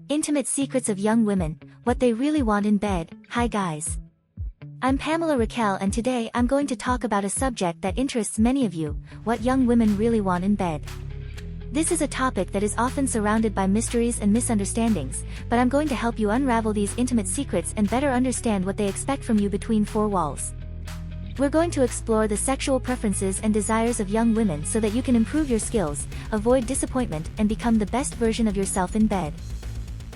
Intimate secrets of young women, what they really want in bed. Hi guys. I'm Pamela Raquel and today I'm going to talk about a subject that interests many of you, what young women really want in bed. This is a topic that is often surrounded by mysteries and misunderstandings, but I'm going to help you unravel these intimate secrets and better understand what they expect from you between four walls. We're going to explore the sexual preferences and desires of young women so that you can improve your skills, avoid disappointment, and become the best version of yourself in bed.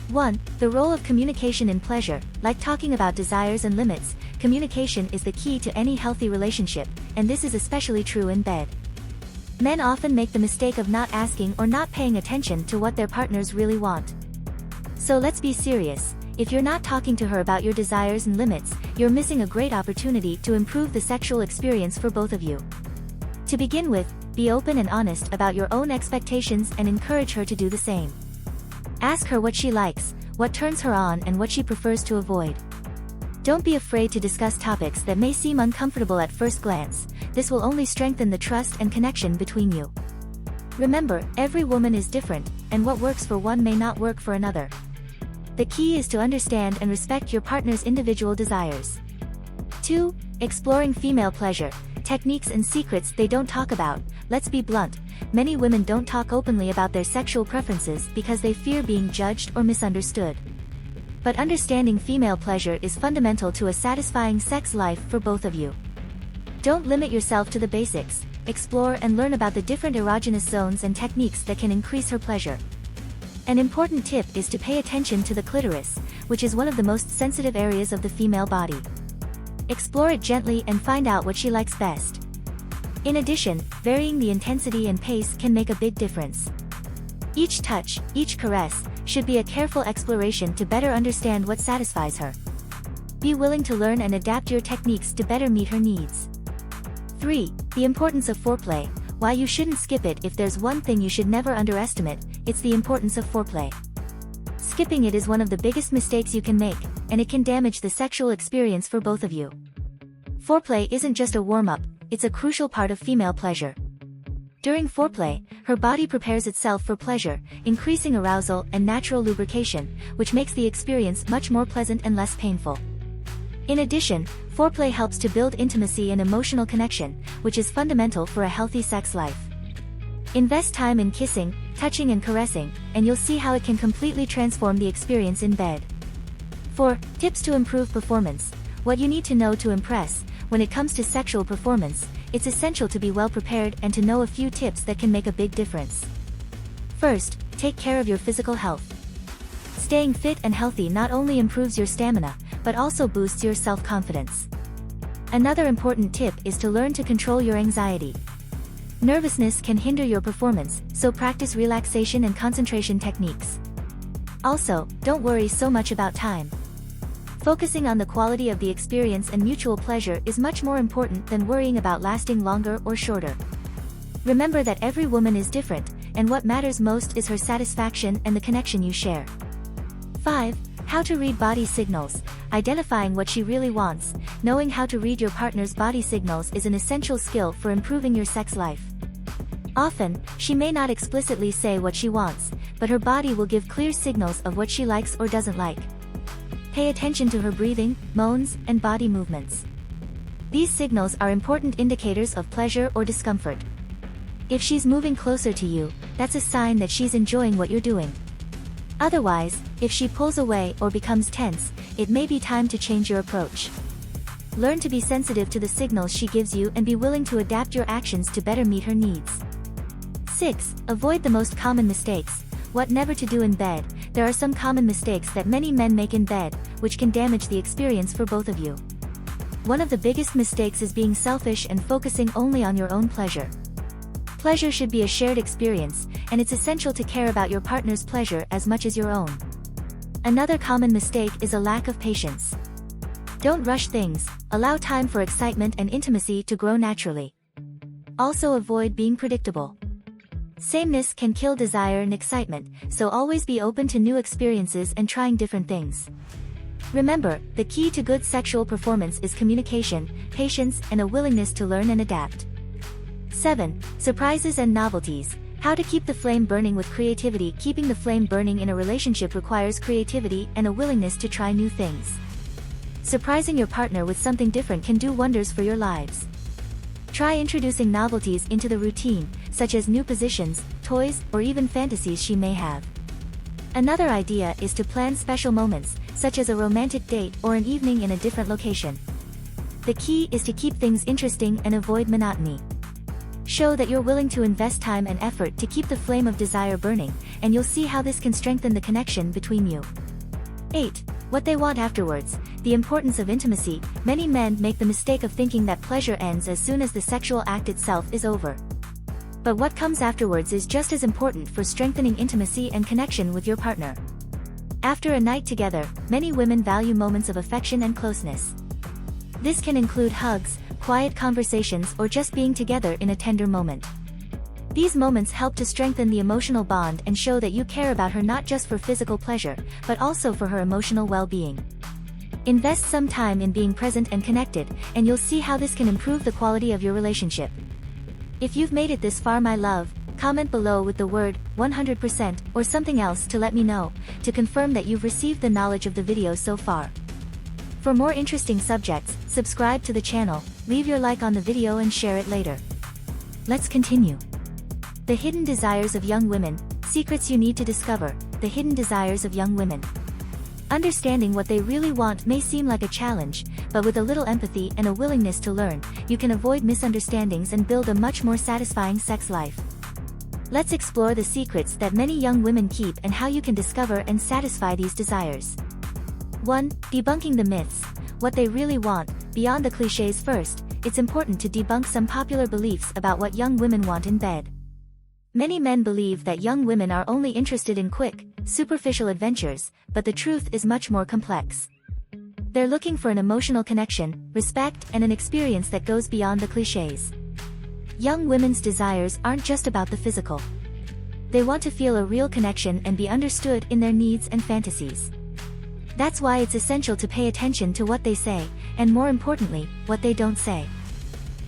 1. The role of communication in pleasure. Like talking about desires and limits, communication is the key to any healthy relationship, and this is especially true in bed. Men often make the mistake of not asking or not paying attention to what their partners really want. So let's be serious. If you're not talking to her about your desires and limits, you're missing a great opportunity to improve the sexual experience for both of you. To begin with, be open and honest about your own expectations and encourage her to do the same. Ask her what she likes, what turns her on, and what she prefers to avoid. Don't be afraid to discuss topics that may seem uncomfortable at first glance. This will only strengthen the trust and connection between you. Remember, every woman is different, and what works for one may not work for another. The key is to understand and respect your partner's individual desires. 2. Exploring female pleasure, techniques and secrets they don't talk about. Let's be blunt, many women don't talk openly about their sexual preferences because they fear being judged or misunderstood. But understanding female pleasure is fundamental to a satisfying sex life for both of you. Don't limit yourself to the basics. Explore and learn about the different erogenous zones and techniques that can increase her pleasure. An important tip is to pay attention to the clitoris, which is one of the most sensitive areas of the female body. Explore it gently and find out what she likes best. In addition, varying the intensity and pace can make a big difference. Each touch, each caress, should be a careful exploration to better understand what satisfies her. Be willing to learn and adapt your techniques to better meet her needs. 3. The importance of foreplay. Why you shouldn't skip it. If there's one thing you should never underestimate, it's the importance of foreplay. Skipping it is one of the biggest mistakes you can make, and it can damage the sexual experience for both of you. Foreplay isn't just a warm-up, it's a crucial part of female pleasure. During foreplay, her body prepares itself for pleasure, increasing arousal and natural lubrication, which makes the experience much more pleasant and less painful. In addition, foreplay helps to build intimacy and emotional connection, which is fundamental for a healthy sex life. Invest time in kissing, touching and caressing, and you'll see how it can completely transform the experience in bed. 4. Tips to improve performance. What you need to know to impress. When it comes to sexual performance, it's essential to be well prepared and to know a few tips that can make a big difference. First, take care of your physical health. Staying fit and healthy not only improves your stamina, but also boosts your self-confidence. Another important tip is to learn to control your anxiety. Nervousness can hinder your performance, so practice relaxation and concentration techniques. Also, don't worry so much about time. Focusing on the quality of the experience and mutual pleasure is much more important than worrying about lasting longer or shorter. Remember that every woman is different, and what matters most is her satisfaction and the connection you share. 5. How to read body signals. Identifying what she really wants. Knowing how to read your partner's body signals is an essential skill for improving your sex life. Often, she may not explicitly say what she wants, but her body will give clear signals of what she likes or doesn't like. Pay attention to her breathing, moans, and body movements. These signals are important indicators of pleasure or discomfort. If she's moving closer to you, that's a sign that she's enjoying what you're doing. Otherwise, if she pulls away or becomes tense, it may be time to change your approach. Learn to be sensitive to the signals she gives you and be willing to adapt your actions to better meet her needs. 6. Avoid the most common mistakes. What never to do in bed. There are some common mistakes that many men make in bed, which can damage the experience for both of you. One of the biggest mistakes is being selfish and focusing only on your own pleasure. Pleasure should be a shared experience, and it's essential to care about your partner's pleasure as much as your own. Another common mistake is a lack of patience. Don't rush things, allow time for excitement and intimacy to grow naturally. Also avoid being predictable. Sameness can kill desire and excitement, so always be open to new experiences and trying different things. Remember, the key to good sexual performance is communication, patience, and a willingness to learn and adapt. 7. Surprises and novelties. How to keep the flame burning with creativity. Keeping the flame burning in a relationship requires creativity and a willingness to try new things. Surprising your partner with something different can do wonders for your lives. Try introducing novelties into the routine, such as new positions, toys, or even fantasies she may have. Another idea is to plan special moments, such as a romantic date or an evening in a different location. The key is to keep things interesting and avoid monotony. Show that you're willing to invest time and effort to keep the flame of desire burning, and you'll see how this can strengthen the connection between you. 8. What they want afterwards. The importance of intimacy. Many men make the mistake of thinking that pleasure ends as soon as the sexual act itself is over. But what comes afterwards is just as important for strengthening intimacy and connection with your partner. After a night together, many women value moments of affection and closeness. This can include hugs, quiet conversations, or just being together in a tender moment. These moments help to strengthen the emotional bond and show that you care about her not just for physical pleasure, but also for her emotional well-being. Invest some time in being present and connected, and you'll see how this can improve the quality of your relationship. If you've made it this far, my love, comment below with the word 100% or something else to let me know, to confirm that you've received the knowledge of the video so far. For more interesting subjects, subscribe to the channel, leave your like on the video and share it later. Let's continue. The hidden desires of young women. Secrets you need to discover. The hidden desires of young women. Understanding what they really want may seem like a challenge, but with a little empathy and a willingness to learn, you can avoid misunderstandings and build a much more satisfying sex life. Let's explore the secrets that many young women keep and how you can discover and satisfy these desires. 1. Debunking the myths. What they really want. Beyond the cliches. First, it's important to debunk some popular beliefs about what young women want in bed. Many men believe that young women are only interested in quick, superficial adventures, but the truth is much more complex. They're looking for an emotional connection, respect, and an experience that goes beyond the cliches. Young women's desires aren't just about the physical. They want to feel a real connection and be understood in their needs and fantasies. That's why it's essential to pay attention to what they say, and more importantly, what they don't say.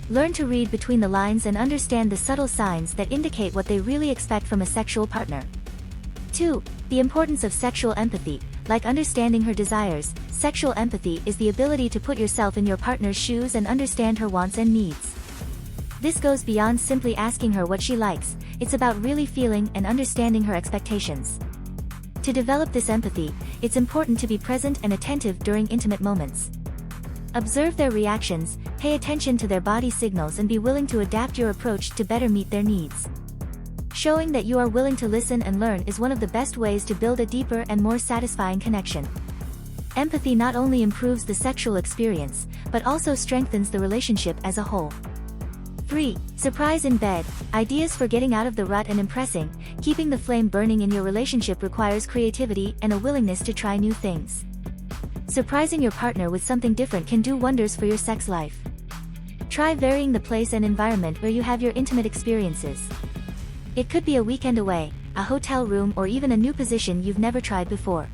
Learn to read between the lines and understand the subtle signs that indicate what they really expect from a sexual partner. 2. The importance of sexual empathy. Like understanding her desires, sexual empathy is the ability to put yourself in your partner's shoes and understand her wants and needs. This goes beyond simply asking her what she likes. It's about really feeling and understanding her expectations. To develop this empathy, it's important to be present and attentive during intimate moments. Observe their reactions, pay attention to their body signals, and be willing to adapt your approach to better meet their needs. Showing that you are willing to listen and learn is one of the best ways to build a deeper and more satisfying connection. Empathy not only improves the sexual experience, but also strengthens the relationship as a whole. 3. Surprise in bed. Ideas for getting out of the rut and impressing. Keeping the flame burning in your relationship requires creativity and a willingness to try new things. Surprising your partner with something different can do wonders for your sex life. Try varying the place and environment where you have your intimate experiences. It could be a weekend away, a hotel room, or even a new position you've never tried before.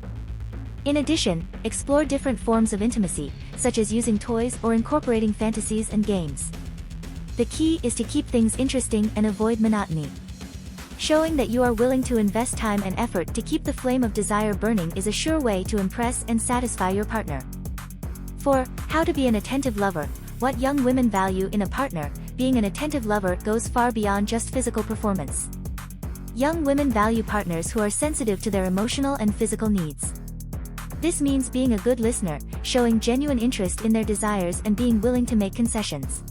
In addition, explore different forms of intimacy, such as using toys or incorporating fantasies and games. The key is to keep things interesting and avoid monotony. Showing that you are willing to invest time and effort to keep the flame of desire burning is a sure way to impress and satisfy your partner. 4. How to be an attentive lover. What young women value in a partner. Being an attentive lover goes far beyond just physical performance. Young women value partners who are sensitive to their emotional and physical needs. This means being a good listener, showing genuine interest in their desires, and being willing to make concessions.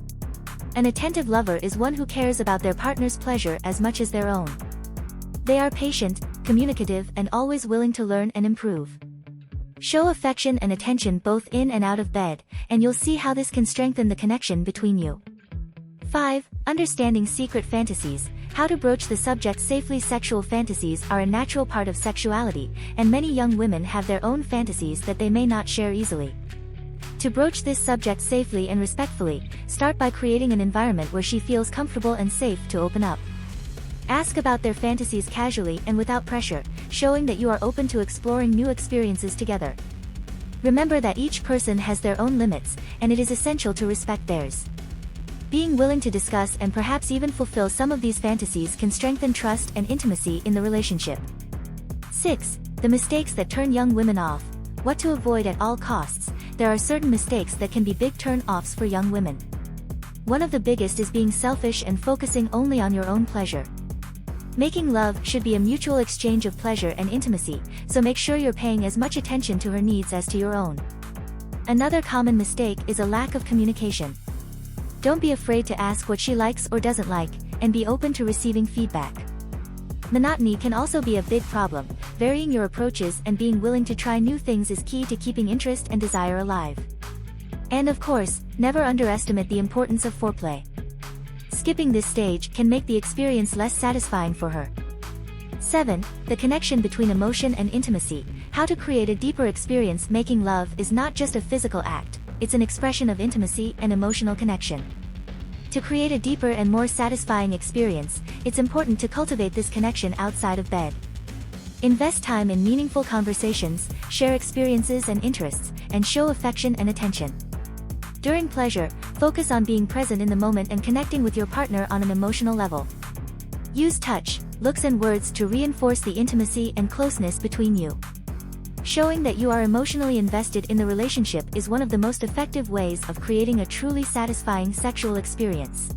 An attentive lover is one who cares about their partner's pleasure as much as their own. They are patient, communicative, and always willing to learn and improve. Show affection and attention both in and out of bed, and you'll see how this can strengthen the connection between you. 5. Understanding secret fantasies. How to broach the subject safely. Sexual fantasies are a natural part of sexuality, and many young women have their own fantasies that they may not share easily. To broach this subject safely and respectfully, start by creating an environment where she feels comfortable and safe to open up. Ask about their fantasies casually and without pressure, showing that you are open to exploring new experiences together. Remember that each person has their own limits, and it is essential to respect theirs. Being willing to discuss and perhaps even fulfill some of these fantasies can strengthen trust and intimacy in the relationship. 6. The mistakes that turn young women off. What to avoid at all costs. There are certain mistakes that can be big turn-offs for young women. One of the biggest is being selfish and focusing only on your own pleasure. Making love should be a mutual exchange of pleasure and intimacy, so make sure you're paying as much attention to her needs as to your own. Another common mistake is a lack of communication. Don't be afraid to ask what she likes or doesn't like, and be open to receiving feedback. Monotony can also be a big problem. Varying your approaches and being willing to try new things is key to keeping interest and desire alive. And of course, never underestimate the importance of foreplay. Skipping this stage can make the experience less satisfying for her. 7. The connection between emotion and intimacy. How to create a deeper experience. Making love is not just a physical act, it's an expression of intimacy and emotional connection. To create a deeper and more satisfying experience, it's important to cultivate this connection outside of bed. Invest time in meaningful conversations, share experiences and interests, and show affection and attention. During pleasure, focus on being present in the moment and connecting with your partner on an emotional level. Use touch, looks and words to reinforce the intimacy and closeness between you. Showing that you are emotionally invested in the relationship is one of the most effective ways of creating a truly satisfying sexual experience.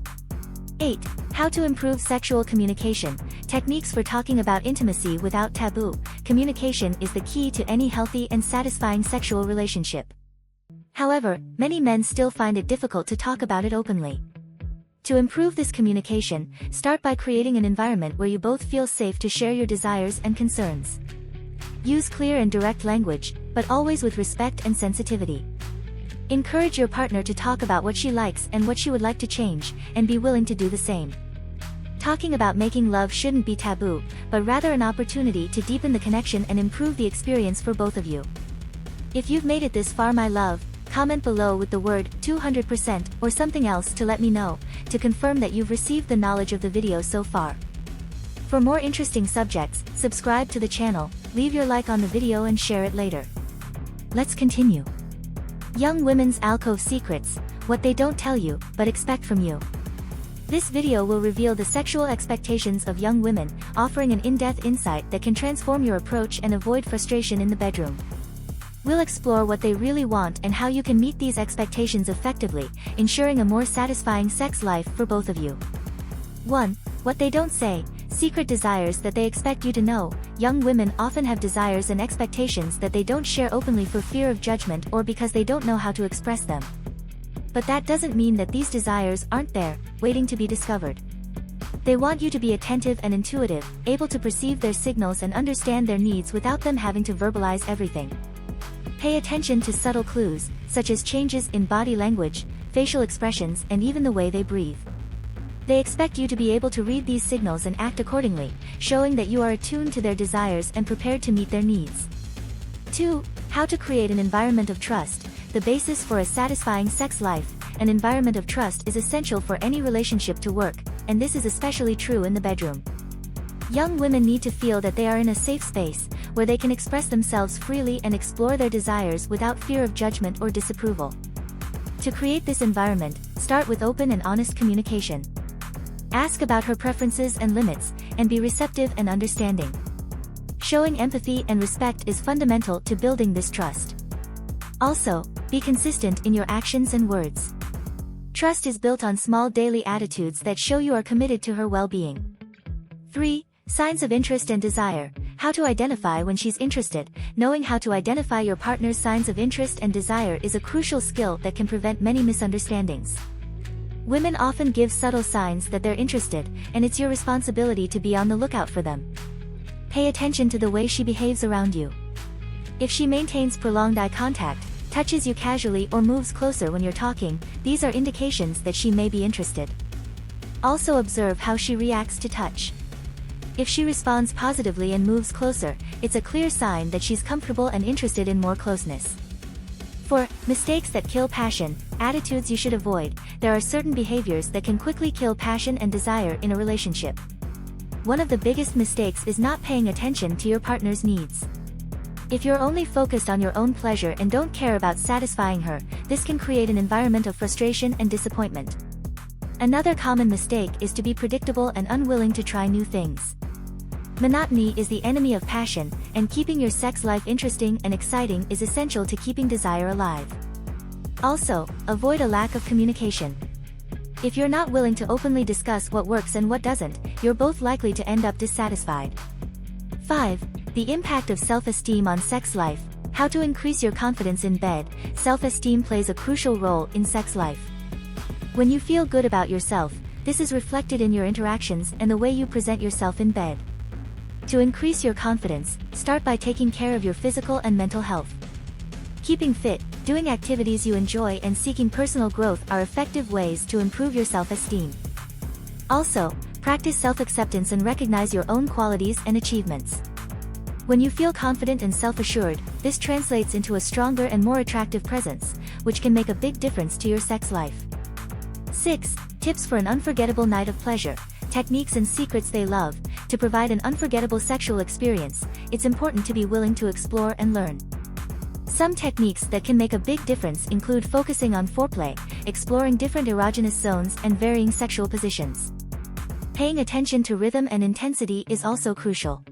8. How to improve sexual communication. Techniques for talking about intimacy without taboo. Communication is the key to any healthy and satisfying sexual relationship. However, many men still find it difficult to talk about it openly. To improve this communication, start by creating an environment where you both feel safe to share your desires and concerns. Use clear and direct language, but always with respect and sensitivity. Encourage your partner to talk about what she likes and what she would like to change, and be willing to do the same. Talking about making love shouldn't be taboo, but rather an opportunity to deepen the connection and improve the experience for both of you. If you've made it this far, my love, comment below with the word 200% or something else to let me know, to confirm that you've received the knowledge of the video so far. For more interesting subjects, subscribe to the channel, leave your like on the video and share it later. Let's continue. Young women's alcove secrets, what they don't tell you, but expect from you. This video will reveal the sexual expectations of young women, offering an in-depth insight that can transform your approach and avoid frustration in the bedroom. We'll explore what they really want and how you can meet these expectations effectively, ensuring a more satisfying sex life for both of you. 1. What they don't say. Secret desires that they expect you to know. Young women often have desires and expectations that they don't share openly for fear of judgment or because they don't know how to express them. But that doesn't mean that these desires aren't there, waiting to be discovered. They want you to be attentive and intuitive, able to perceive their signals and understand their needs without them having to verbalize everything. Pay attention to subtle clues, such as changes in body language, facial expressions, and even the way they breathe. They expect you to be able to read these signals and act accordingly, showing that you are attuned to their desires and prepared to meet their needs. 2. How to create an environment of trust. The basis for a satisfying sex life. An environment of trust is essential for any relationship to work, and this is especially true in the bedroom. Young women need to feel that they are in a safe space, where they can express themselves freely and explore their desires without fear of judgment or disapproval. To create this environment, start with open and honest communication. Ask about her preferences and limits, and be receptive and understanding. Showing empathy and respect is fundamental to building this trust. Also, be consistent in your actions and words. Trust is built on small daily attitudes that show you are committed to her well-being. 3. Signs of interest and desire. How to identify when she's interested. Knowing how to identify your partner's signs of interest and desire is a crucial skill that can prevent many misunderstandings. Women often give subtle signs that they're interested, and it's your responsibility to be on the lookout for them. Pay attention to the way she behaves around you. If she maintains prolonged eye contact, touches you casually or moves closer when you're talking, these are indications that she may be interested. Also observe how she reacts to touch. If she responds positively and moves closer, it's a clear sign that she's comfortable and interested in more closeness. 4. Mistakes that kill passion. Attitudes you should avoid. There are certain behaviors that can quickly kill passion and desire in a relationship. One of the biggest mistakes is not paying attention to your partner's needs. If you're only focused on your own pleasure and don't care about satisfying her, this can create an environment of frustration and disappointment. Another common mistake is to be predictable and unwilling to try new things. Monotony is the enemy of passion, and keeping your sex life interesting and exciting is essential to keeping desire alive. Also, avoid a lack of communication. If you're not willing to openly discuss what works and what doesn't, you're both likely to end up dissatisfied. 5. The impact of self-esteem on sex life. How to increase your confidence in bed. Self-esteem plays a crucial role in sex life. When you feel good about yourself, this is reflected in your interactions and the way you present yourself in bed. To increase your confidence, start by taking care of your physical and mental health. Keeping fit, doing activities you enjoy and seeking personal growth are effective ways to improve your self-esteem. Also, practice self-acceptance and recognize your own qualities and achievements. When you feel confident and self-assured, this translates into a stronger and more attractive presence, which can make a big difference to your sex life. 6. Tips for an unforgettable night of pleasure. Techniques and secrets they love. To provide an unforgettable sexual experience, it's important to be willing to explore and learn. Some techniques that can make a big difference include focusing on foreplay, exploring different erogenous zones and varying sexual positions. Paying attention to rhythm and intensity is also crucial.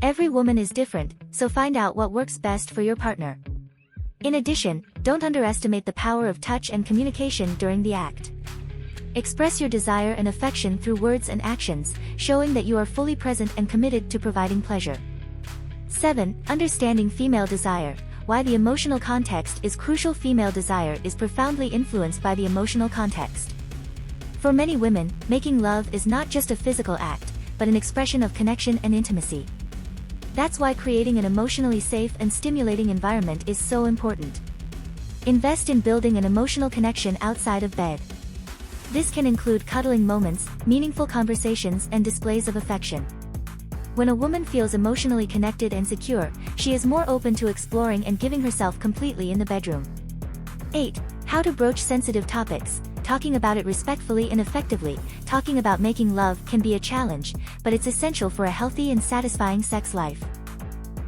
Every woman is different, so find out what works best for your partner. In addition, don't underestimate the power of touch and communication during the act. Express your desire and affection through words and actions, showing that you are fully present and committed to providing pleasure. 7. Understanding female desire. Why the emotional context is crucial. Female desire is profoundly influenced by the emotional context. For many women, making love is not just a physical act, but an expression of connection and intimacy. That's why creating an emotionally safe and stimulating environment is so important. Invest in building an emotional connection outside of bed. This can include cuddling moments, meaningful conversations, and displays of affection. When a woman feels emotionally connected and secure, she is more open to exploring and giving herself completely in the bedroom. 8. How to broach sensitive topics. Talking about it respectfully and effectively. Talking about making love can be a challenge, but it's essential for a healthy and satisfying sex life.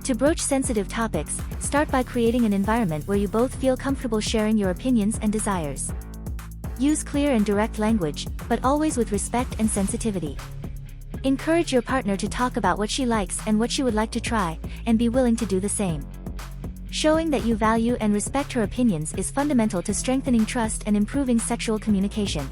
To broach sensitive topics, start by creating an environment where you both feel comfortable sharing your opinions and desires. Use clear and direct language, but always with respect and sensitivity. Encourage your partner to talk about what she likes and what she would like to try, and be willing to do the same. Showing that you value and respect her opinions is fundamental to strengthening trust and improving sexual communication.